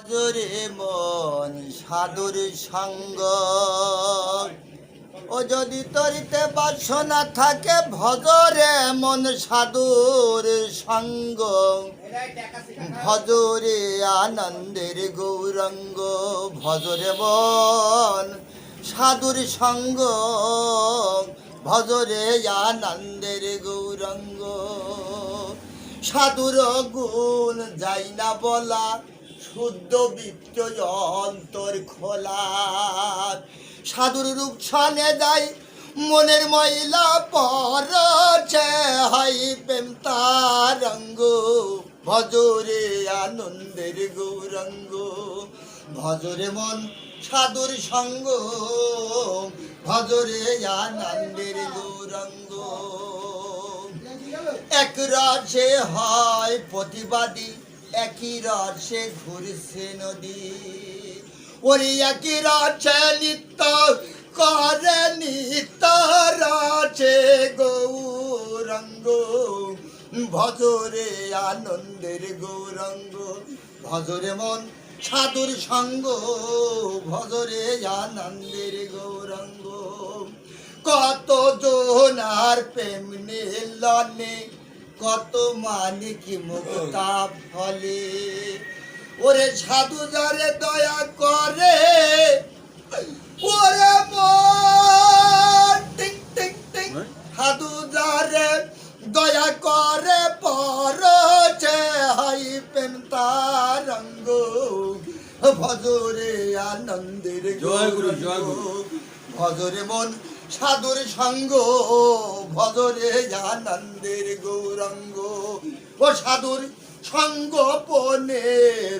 ভজরে মন সাধুর সঙ্গ, ও যদি তরিতে বাসনা থাকে ভজরে মন সাধুর সঙ্গ। ভজরে আনন্দের গৌরঙ্গ, ভজরে মন সাধুর সঙ্গ, ভজরে আনন্দের গৌরঙ্গ। সাধুর গুণ যাই না বলা, শুদ্ধ বৃত্ত অন্তর খোলা। সাধুর রূপ ছানে যাই মনের ময়লা পরছে, হয় প্রেম তারঙ্গ। ভজরে আনন্দের গৌরঙ্গ, ভজরে মন সাধুর সঙ্গ, ভজরে আনন্দের গৌরঙ্গ। এক রসে হয় প্রতিবাদী, একই রসে ঘুরছে নদী। ওরে একই রসে নিত্য করে নিত্য রসে গৌরঙ্গ। ভজরে আনন্দের গৌরঙ্গ, ভজরে মন সাধুর সঙ্গ, ভজরে আনন্দের গৌরঙ্গ। কত জনার প্রেম নিলনে, কত মানিক মুক্তা ফলে। ওরে সাধু যারে দয়া করে, ওরে মন টিং টিং টিং, সাধু যারে দয়া করে পরছে, হয় প্রেম তারঙ্গ। ভজরে আনন্দের গৌরঙ্গ, ভজরে মন সাধুর সঙ্গ, ভজরে আনন্দের গৌরঙ্গ। ও সাধুর সঙ্গ পনে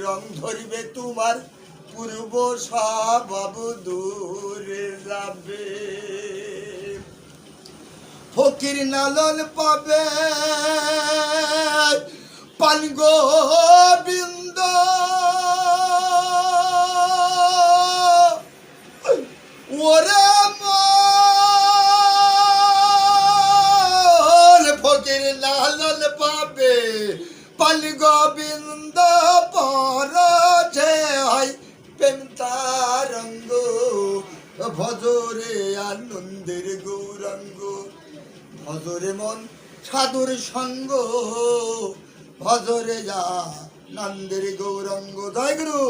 রং ধরবে তোমার, পূর্ব স্বভাব দূরে যাবে। ফকির নালন পাবে পান গোবিন্দ, ওরে মন ফকির লালন পাবে পান গোবিন্দ, পরছে হয় প্রেম তারঙ্গ। ভজরে আনন্দের গৌরঙ্গ, ভজরে মন সাধুর সঙ্গ, ভজরে আনন্দের গৌরঙ্গ। জয় গুরু।